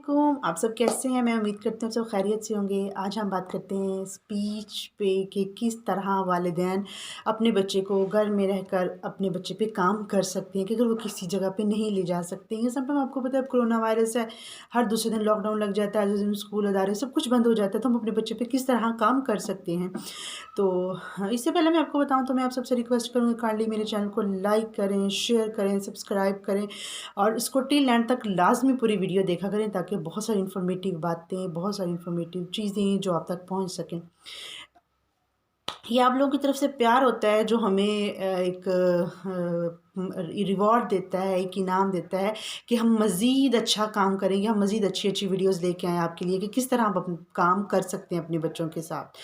वालेकुम। आप सब कैसे हैं? मैं उम्मीद करती हूँ सब खैरियत से होंगे। आज हम बात करते हैं स्पीच पे कि किस तरह वालिदैन अपने बच्चे को घर में रहकर अपने बच्चे पे काम कर सकते हैं कि अगर वो किसी जगह पे नहीं ले जा सकते हैं। समटाइम आपको पता है अब कोरोना वायरस है, हर दूसरे दिन लॉकडाउन लग जाता है, जिस दिन स्कूल अदारे सब कुछ बंद हो जाता है, तो हम अपने बच्चे पे किस तरह काम कर सकते हैं। तो हाँ, इससे पहले मैं आपको बताऊँ तो मैं आप सबसे रिक्वेस्ट करूँगी काइंडली मेरे चैनल को लाइक करें, शेयर करें, सब्सक्राइब करें और इसको टिल एंड तक लाज़मी पूरी वीडियो देखा करें ताकि बहुत सारी इन्फॉर्मेटिव बातें, बहुत सारी इन्फॉर्मेटिव चीज़ें जो आप तक पहुँच सकें। ये आप लोगों की तरफ से प्यार होता है जो हमें एक रिवॉर्ड देता है, एक इनाम देता है कि हम मज़ीद अच्छा काम करेंगे, हम मज़ीद अच्छी-अच्छी वीडियोज़ लेके आएँ आपके लिए कि किस तरह आप काम कर सकते हैं अपने बच्चों के साथ।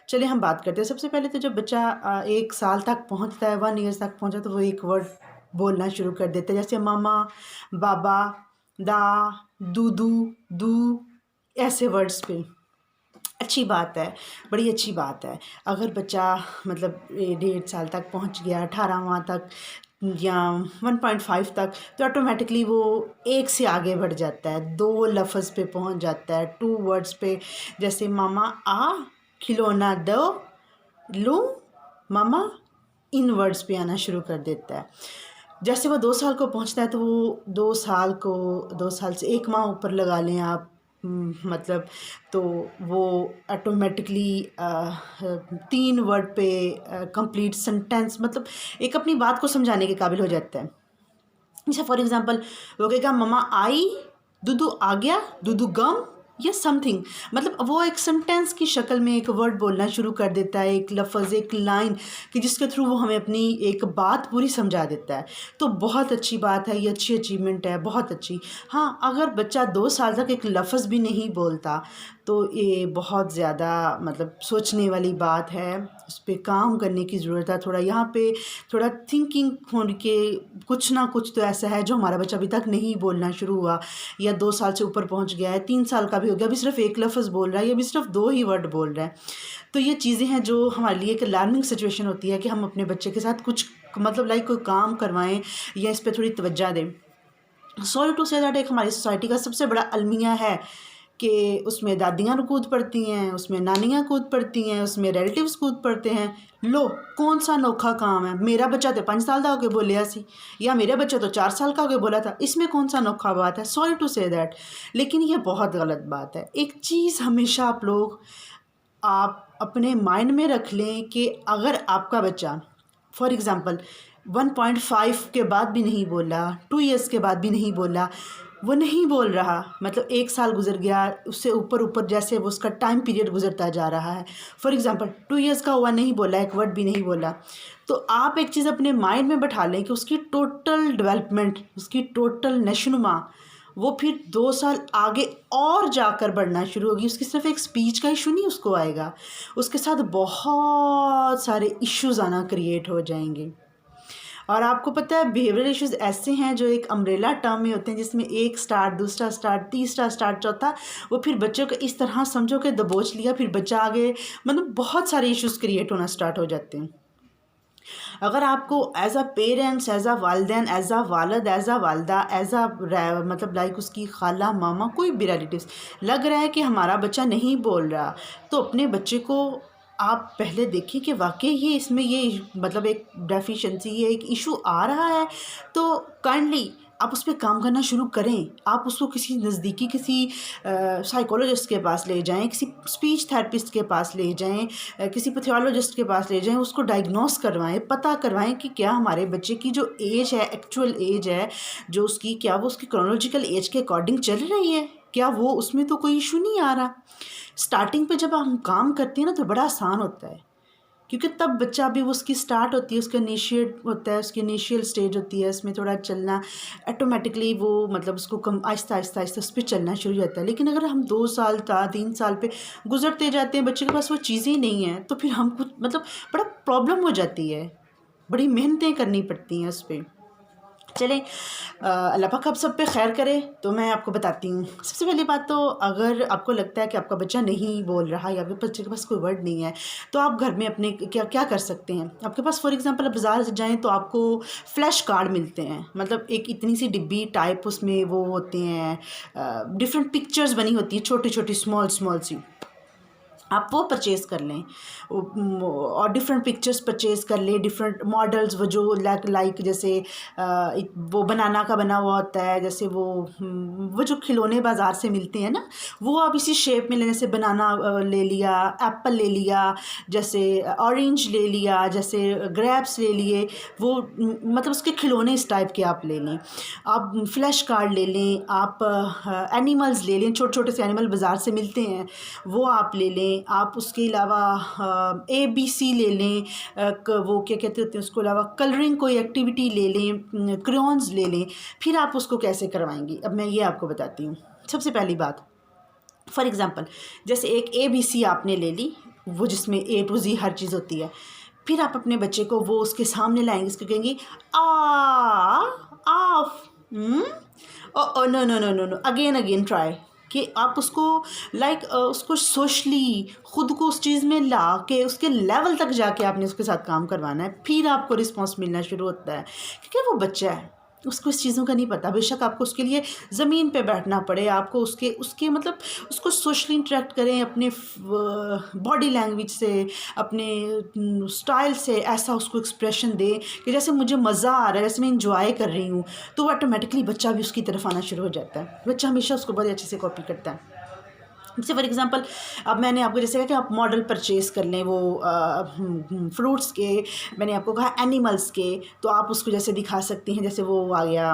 चलिए हम बात करते हैं। सबसे पहले तो जब बच्चा 1 साल तक पहुँचता है, 1 ईयर्स तक पहुँचा तो वो एक वर्ड बोलना शुरू कर देता है, जैसे मम्मा, बाबा, दा, दूदू, दू ऐसे वर्ड्स पे। अच्छी बात है, बड़ी अच्छी बात है। अगर बच्चा मतलब 1.5 साल तक पहुँच गया, 18वाँ तक या 1.5 तक, तो ऑटोमेटिकली वो 1 से आगे बढ़ जाता है, 2 लफ़्ज़ पे पहुँच जाता है, 2 वर्ड्स पे, जैसे मामा आ, खिलौना दो, लूँ, मामा, इन वर्ड्स पे आना शुरू कर देता है। जैसे वो 2 साल को पहुँचता है तो वो 2 साल से 1 माह ऊपर लगा लें आप, मतलब तो वो ऑटोमेटिकली 3 वर्ड पे कंप्लीट सेंटेंस, मतलब एक अपनी बात को समझाने के काबिल हो जाता है। जैसे फॉर एग्ज़ाम्पल वो कहेगा मम्मा आई, दूधू आ गया, दूधू गम या समथिंग, मतलब वो एक सेंटेंस की शक्ल में एक वर्ड बोलना शुरू कर देता है, एक लफ्ज़, एक लाइन कि जिसके थ्रू वो हमें अपनी एक बात पूरी समझा देता है। तो बहुत अच्छी बात है, ये अच्छी अचीवमेंट है, बहुत अच्छी। हाँ, अगर बच्चा 2 साल तक एक लफ्ज़ भी नहीं बोलता तो ये बहुत ज़्यादा मतलब सोचने वाली बात है, उस पे काम करने की ज़रूरत है। थोड़ा यहाँ पे थोड़ा थिंकिंग होने के, कुछ ना कुछ तो ऐसा है जो हमारा बच्चा अभी तक नहीं बोलना शुरू हुआ या 2 साल से ऊपर पहुँच गया है, 3 साल का भी हो गया, अभी सिर्फ एक लफ्ज़ बोल रहा है या अभी सिर्फ 2 ही वर्ड बोल रहा है। तो ये चीज़ें हैं जो हमारे लिए एक लर्निंग सिचुएशन होती है कि हम अपने बच्चे के साथ कुछ मतलब लाइक कोई काम करवाएं या इस पर थोड़ी तवज्जो दें। सॉरी टू से दैट एक हमारी सोसाइटी का सबसे बड़ा अलमिया है कि उसमें दादियाँ कूद पड़ती हैं, उसमें नानियाँ कूद पड़ती हैं, उसमें रिलेटिव्स कूद पड़ते हैं। लो कौन सा अनोखा काम है, मेरा बच्चा तो 5 साल का होके बोलिया सी, या मेरा बच्चा तो 4 साल का होके बोला था, इसमें कौन सा अनोखा बात है। सॉरी टू से दैट, लेकिन ये बहुत गलत बात है। एक चीज़ हमेशा आप अपने माइंड में रख लें कि अगर आपका बच्चा फॉर एग्ज़ाम्पल 1.5 के बाद भी नहीं बोला, 2 ईयर्स के बाद भी नहीं बोला, वो नहीं बोल रहा, मतलब 1 साल गुजर गया, उससे ऊपर जैसे वो उसका टाइम पीरियड गुजरता जा रहा है। फॉर एग्ज़ाम्पल 2 ईयर्स का हुआ, नहीं बोला, एक वर्ड भी नहीं बोला, तो आप एक चीज़ अपने माइंड में बैठा लें कि उसकी टोटल डेवलपमेंट, उसकी टोटल नशोनुमा वो फिर 2 साल आगे और जाकर बढ़ना शुरू होगी। उसकी सिर्फ एक स्पीच का इशू नहीं उसको आएगा, उसके साथ बहुत सारे इश्यूज़ आना क्रिएट हो जाएंगे। और आपको पता है बिहेवियरल इश्यूज़ ऐसे हैं जो एक अम्ब्रेला टर्म में होते हैं, जिसमें एक स्टार्ट, दूसरा स्टार्ट, तीसरा स्टार्ट, चौथा, वो फिर बच्चों को इस तरह समझो कि दबोच लिया, फिर बच्चा आगे मतलब बहुत सारे इश्यूज़ क्रिएट होना स्टार्ट हो जाते हैं। अगर आपको as a parents, as a वालिदैन, एज़ अ वालिद, एज़ अ वालदा, एज़ अ मतलब लाइक उसकी खाला, मामा, कोई भी रिलेटिव्स लग रहा है कि हमारा बच्चा नहीं बोल रहा, तो अपने बच्चे को आप पहले देखिए कि वाकई ये इसमें ये मतलब एक डेफिशिएंसी, ये एक इशू आ रहा है, तो काइंडली आप उस पर काम करना शुरू करें। आप उसको किसी नज़दीकी किसी साइकोलॉजिस्ट के पास ले जाएं, किसी स्पीच थेरेपिस्ट के पास ले जाएं, किसी पैथोलॉजिस्ट के पास ले जाएं, उसको डायग्नोस करवाएं, पता करवाएं कि क्या हमारे बच्चे की जो एज है, एक्चुअल एज है जो उसकी, क्या वो उसकी क्रोनोलॉजिकल एज के अकॉर्डिंग चल रही है, क्या वो उसमें तो कोई इशू नहीं आ रहा। स्टार्टिंग पे जब हम काम करते हैं ना तो बड़ा आसान होता है, क्योंकि तब बच्चा अभी वो उसकी स्टार्ट होती है, उसका इनिशिएट होता है, उसकी इनिशियल स्टेज होती है, उसमें थोड़ा चलना ऑटोमेटिकली वो मतलब उसको कम आहिस्ता आहिस्ता आहिस्ता उस पर चलना शुरू हो जाता है। लेकिन अगर हम 2 साल 3 साल पे गुजरते जाते हैं, बच्चे के पास वो चीज़ें ही नहीं हैं, तो फिर हम कुछ मतलब बड़ा प्रॉब्लम हो जाती है, बड़ी मेहनतें करनी पड़ती हैं उस पर। चलें, अल्लाह पाक आप सब पे खैर करे। तो मैं आपको बताती हूँ, सबसे पहली बात तो अगर आपको लगता है कि आपका बच्चा नहीं बोल रहा या आपके बच्चे के पास कोई वर्ड नहीं है, तो आप घर में अपने क्या क्या कर सकते हैं। आपके पास फॉर एग्जांपल आप बाज़ार से जाएँ तो आपको फ्लैश कार्ड मिलते हैं, मतलब एक इतनी सी डिब्बी टाइप, उसमें वो होते हैं डिफरेंट पिक्चर्स बनी होती है, छोटी छोटी स्मॉल स्मॉल सी, आप वो परचेज़ कर लें और डिफरेंट पिक्चर्स परचेज़ कर लें, डिफरेंट मॉडल्स, वो जो लाइक जैसे वो बनाना का बना हुआ होता है, जैसे वो जो खिलौने बाज़ार से मिलते हैं ना, वो आप इसी शेप में लें, जैसे बनाना ले लिया, एप्पल ले लिया, जैसे ऑरेंज ले लिया, जैसे ग्रेप्स ले लिए, वो मतलब उसके खिलौने इस टाइप के आप ले लें। आप फ्लैश कार्ड ले लें, आप एनिमल्स ले लें, छोटे छोटे से एनिमल बाज़ार से मिलते हैं, वो आप ले लें। आप उसके अलावा ABC ले लें, वो क्या कहते होते हैं उसको, अलावा कलरिंग कोई एक्टिविटी ले लें, क्रेयॉन्स ले लें। फिर आप उसको कैसे करवाएंगी, अब मैं ये आपको बताती हूँ। सबसे पहली बात, फॉर एग्ज़ाम्पल जैसे एक ABC आपने ले ली, वो जिसमें A to Z हर चीज़ होती है। फिर आप अपने बच्चे को वो उसके सामने लाएंगे, उसको कहेंगी आफ, oh no no no no no, again try, कि आप उसको उसको सोशली खुद को उस चीज़ में ला के उसके लेवल तक जाके आपने उसके साथ काम करवाना है। फिर आपको रिस्पॉन्स मिलना शुरू होता है, क्योंकि वो बच्चा है, उसको इस चीज़ों का नहीं पता। बेशक आपको उसके लिए ज़मीन पे बैठना पड़े, आपको उसके मतलब उसको सोशली इंटरेक्ट करें, अपने बॉडी लैंग्वेज से, अपने स्टाइल से ऐसा उसको एक्सप्रेशन दें कि जैसे मुझे मज़ा आ रहा है, जैसे मैं इंजॉय कर रही हूँ, तो ऑटोमेटिकली बच्चा भी उसकी तरफ आना शुरू हो जाता है। बच्चा हमेशा उसको बहुत अच्छे से कॉपी करता है। जैसे फॉर एग्ज़ाम्पल अब मैंने आपको जैसे कहा कि आप मॉडल परचेज़ कर लें, वो फ्रूट्स के, मैंने आपको कहा एनिमल्स के, तो आप उसको जैसे दिखा सकती हैं। जैसे वो आ गया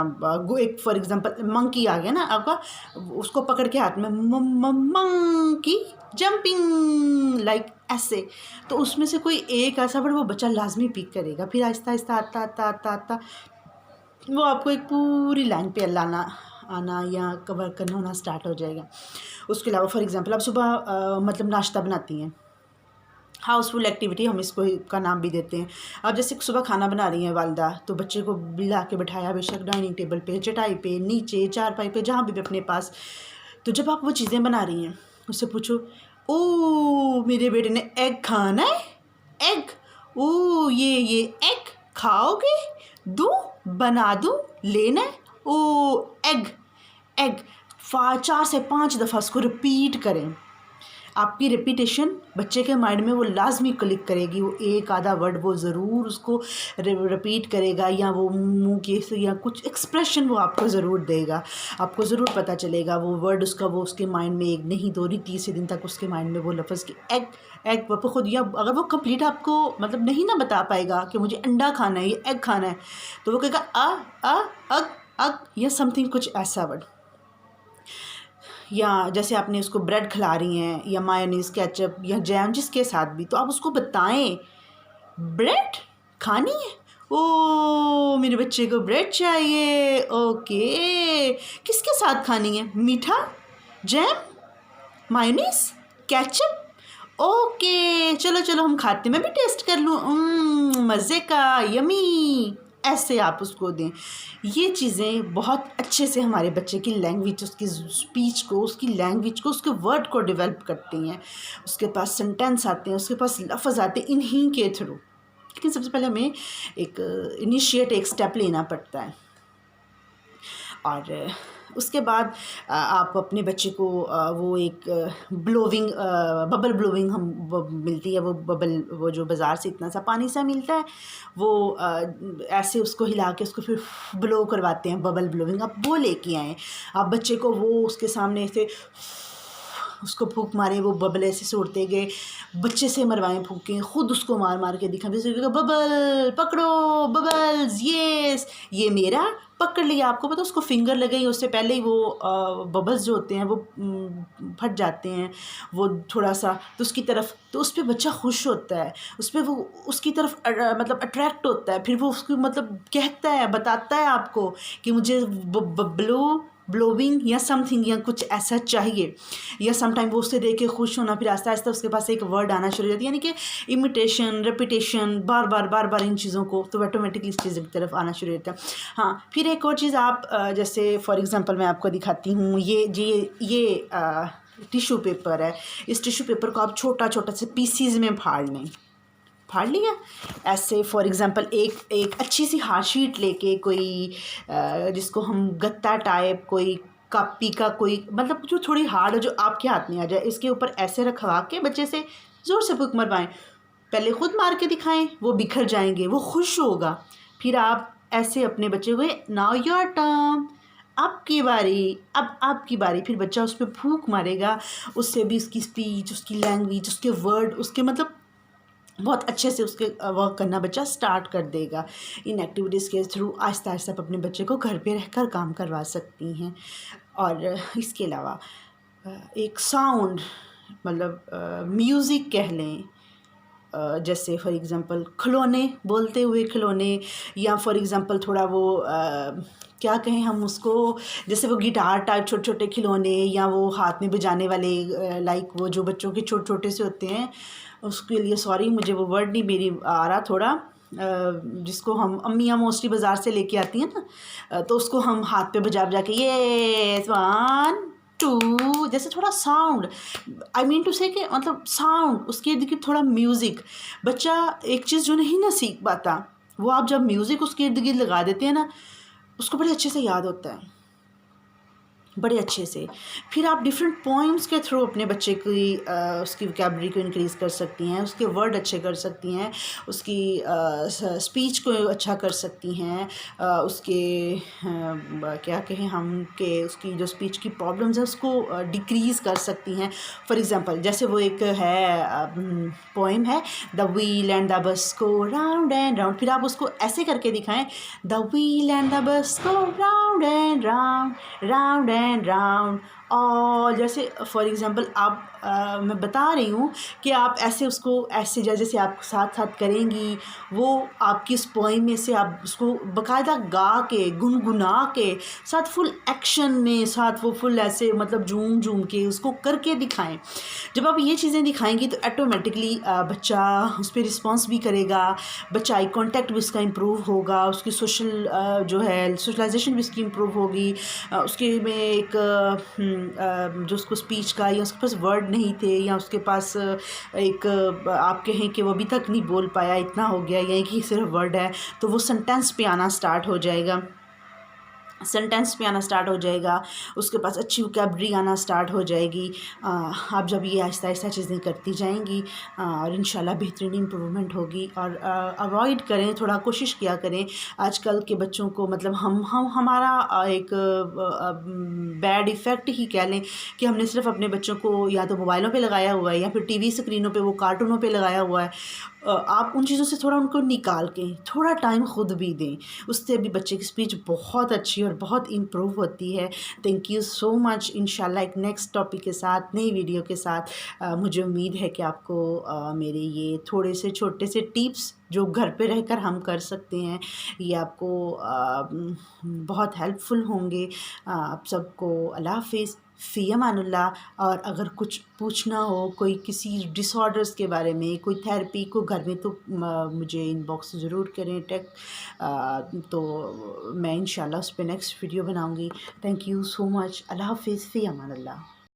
एक फॉर एग्ज़ाम्पल मंकी आ गया ना आपका, उसको पकड़ के हाथ में मंकी जंपिंग लाइक ऐसे, तो उसमें से कोई एक ऐसा वर्ड वो बच्चा लाजमी पिक करेगा। फिर आहिस्ता आहिस्ता आता आता आता आता वो आपको एक पूरी लाइन पे लाना आना या कवर करना होना स्टार्ट हो जाएगा। उसके अलावा फॉर एग्ज़ाम्पल आप सुबह मतलब नाश्ता बनाती हैं, हाउसफुल एक्टिविटी हम इसको का नाम भी देते हैं। अब जैसे सुबह खाना बना रही हैं वालदा, तो बच्चे को ला के बिठाया, बेशक डाइनिंग टेबल पे, चटाई पे, नीचे चारपाई पे, जहाँ भी अपने पास। तो जब आप वो चीज़ें बना रही हैं, उससे पूछो, ओ मेरे बेटे ने एग खाना है, एग, ओ ये एग खाओगे, दूँ, बना दूँ, लेना है, ओ एग एग। 4 से 5 दफ़ा उसको रिपीट करें। आपकी रिपीटेशन बच्चे के माइंड में वो लाजमी क्लिक करेगी, वो एक आधा वर्ड वो ज़रूर उसको रिपीट करेगा, या वो मुंह के से या कुछ एक्सप्रेशन वो आपको ज़रूर देगा। आपको ज़रूर पता चलेगा वो वर्ड उसका, वो उसके माइंड में 1 नहीं 2 नहीं 3 दिन तक उसके माइंड में वो लफ्ज़ की एग एग वो खुद, या अगर वो कंप्लीट आपको मतलब नहीं ना बता पाएगा कि मुझे अंडा खाना है, ये एग खाना है, तो वो कहेगा अग अग या समथिंग, कुछ ऐसा वर्ड। या जैसे आपने उसको ब्रेड खिला रही हैं, या मायोनीज़, केचप या जैम, जिसके साथ भी, तो आप उसको बताएं ब्रेड खानी है, ओ मेरे बच्चे को ब्रेड चाहिए, ओके, किसके साथ खानी है, मीठा, जैम, मायोनीज़, केचप, ओके चलो चलो हम खाते, मैं भी टेस्ट कर लूँ, मज़े का, यमी। ऐसे आप उसको दें। ये चीज़ें बहुत अच्छे से हमारे बच्चे की लैंग्वेज, उसकी स्पीच को, उसकी लैंग्वेज को, उसके वर्ड को डेवलप करती हैं। उसके पास सेंटेंस आते हैं, उसके पास लफ्ज़ आते हैं इन्हीं के थ्रू। लेकिन सबसे पहले हमें एक स्टेप लेना पड़ता है। और उसके बाद आप अपने बच्चे को वो एक बबल ब्लोविंग हम वो मिलती है, वो बबल, वो जो बाज़ार से इतना सा पानी सा मिलता है, वो ऐसे उसको हिला के उसको फिर ब्लो करवाते हैं, बबल ब्लोविंग। आप वो लेके आएँ, आप बच्चे को वो उसके सामने से उसको फूंक मारें, वो बबल ऐसे उड़ते गए, बच्चे से मरवाएं फूकें, ख़ुद उसको मार मार के दिखाएं, जैसे बबल पकड़ो, बबल्स ये मेरा, पकड़ लिया। आपको पता उसको फिंगर लगेगी, उससे पहले ही वो बबल्स जो होते हैं वो फट जाते हैं, वो थोड़ा सा तो उसकी तरफ, तो उस पर बच्चा खुश होता है, उस पर वो उसकी तरफ मतलब अट्रैक्ट होता है। फिर वो उसको मतलब कहता है, बताता है आपको कि मुझे ब्लो ब्लोविंग या समथिंग या कुछ ऐसा चाहिए, या समटाइम वो उससे देख के खुश होना, फिर आस्ता आस्ता उसके पास एक वर्ड आना शुरू हो जाती है, यानी कि इमिटेशन, रेपिटेशन, बार बार इन चीज़ों को, तो ऑटोमेटिकली इस चीज़ की तरफ आना शुरू होता है। हाँ, फिर एक और चीज़ आप जैसे फॉर एग्जांपल मैं आपको दिखाती हूँ, ये टिश्यू पेपर है। इस टिश्यू पेपर को आप छोटा छोटा से पीसीज में फाड़ लिया ऐसे। फॉर एग्जांपल एक अच्छी सी हार्ड शीट लेके, कोई जिसको हम गत्ता टाइप, कोई कॉपी का कोई, मतलब जो थोड़ी हार्ड हो, जो आपके हाथ में आ जाए, इसके ऊपर ऐसे रखवा के बच्चे से ज़ोर से फूंक मरवाएं। पहले खुद मार के दिखाएं, वो बिखर जाएंगे, वो खुश होगा। फिर आप ऐसे अपने बच्चे को, नाउ योर टर्न, आपकी बारी, अब आपकी बारी। फिर बच्चा उस पर फूंक मारेगा, उससे भी उसकी स्पीच, उसकी लैंग्वेज, उसके वर्ड, उसके मतलब बहुत अच्छे से उसके वर्क करना बच्चा स्टार्ट कर देगा। इन एक्टिविटीज़ के थ्रू आहिस्ता आहिस्ता आप अपने बच्चे को घर पे रहकर काम करवा सकती हैं। और इसके अलावा एक साउंड, मतलब म्यूज़िक कह लें, जैसे फॉर एग्ज़ाम्पल खिलौने, बोलते हुए खिलौने, या फॉर एग्ज़ाम्पल थोड़ा वो क्या कहें हम उसको, जैसे वो गिटार टाइप छोटे छोटे खिलौने, या वो हाथ में बजाने वाले लाइक वो जो बच्चों के छोटे छोटे से होते हैं, उसके लिए सॉरी मुझे वो वर्ड नहीं मेरी आ रहा थोड़ा, जिसको हम अम्मियाँ मोस्टली बाज़ार से लेके आती हैं ना, तो उसको हम हाथ पे बजा बजा के, ये 1 2, जैसे थोड़ा साउंड, आई मीन टू से कि मतलब साउंड, उसके इर्द गिर्द थोड़ा म्यूज़िक। बच्चा एक चीज़ जो नहीं ना सीख पाता, वो आप जब म्यूज़िक उसके इर्द गिर्द लगा देते हैं ना, उसको बड़े अच्छे से याद होता है, बड़े अच्छे से। फिर आप डिफरेंट पोइम्स के थ्रू अपने बच्चे की उसकी वोकैबुलरी को इंक्रीज़ कर सकती हैं, उसके वर्ड अच्छे कर सकती हैं, उसकी स्पीच को अच्छा कर सकती हैं, उसके क्या कहें हम कि उसकी जो स्पीच की प्रॉब्लम्स हैं उसको डिक्रीज़ कर सकती हैं। फॉर एग्ज़ाम्पल जैसे वो एक है पोइम है, the wheel and the bus go round and round, फिर आप उसको ऐसे करके दिखाएं, the wheel and the bus go round and round, round and round. और जैसे फॉर एग्ज़ाम्पल आप मैं बता रही हूँ कि आप ऐसे उसको ऐसे जैसे आप साथ साथ करेंगी, वो आपकी इस पोइम में से आप उसको बाकायदा गा के, गुनगुना के, साथ फुल एक्शन में, साथ वो फुल ऐसे मतलब झूम झूम के उसको करके दिखाएं। जब आप ये चीज़ें दिखाएंगी तो ऑटोमेटिकली बच्चा उस पर रिस्पॉन्स भी करेगा, बच्चा आई कॉन्टैक्ट भी उसका इम्प्रूव होगा, उसकी सोशल जो है सोशलाइजेशन भी उसकी इम्प्रूव होगी, उसके में एक जो उसको स्पीच का, या उसके पास वर्ड नहीं थे, या उसके पास एक आप कहें कि वो अभी तक नहीं बोल पाया, इतना हो गया, या कि सिर्फ वर्ड है, तो वो सेंटेंस पे आना स्टार्ट हो जाएगा, सेंटेंस पे आना स्टार्ट हो जाएगा, उसके पास अच्छी वोकैबुलरी आना स्टार्ट हो जाएगी। आप जब ये आहिस्ता आहिस्ता चीज़ें करती जाएंगी और इंशाल्लाह बेहतरीन इम्प्रूवमेंट होगी। और अवॉइड करें, थोड़ा कोशिश किया करें आजकल के बच्चों को, मतलब हम हमारा एक बैड इफ़ेक्ट ही कह लें कि हमने सिर्फ अपने बच्चों को या तो मोबाइलों पे लगाया हुआ है, या फिर टीवी स्क्रीनों पे, वो कार्टूनों पे लगाया हुआ है। आप उन चीज़ों से थोड़ा उनको निकाल के थोड़ा टाइम खुद भी दें, उससे भी बच्चे की स्पीच बहुत अच्छी और बहुत इम्प्रूव होती है। Thank you so much. इंशाल्लाह एक नेक्स्ट टॉपिक के साथ, नई वीडियो के साथ मुझे उम्मीद है कि आपको मेरे ये थोड़े से छोटे से टिप्स जो घर पे रहकर हम कर सकते हैं, ये आपको बहुत हेल्पफुल होंगे। आप सबको अल्लाह हाफ़िज़, फ़ी अमानुल्लाह। और अगर कुछ पूछना हो कोई किसी डिसऑर्डर्स के बारे में, कोई थेरेपी को घर में, तो मुझे इनबॉक्स ज़रूर करें तो मैं इंशाल्लाह उस पर नेक्स्ट वीडियो बनाऊंगी। Thank you so much. अल्लाह हाफ़िज़, फ़ी अमानुल्लाह।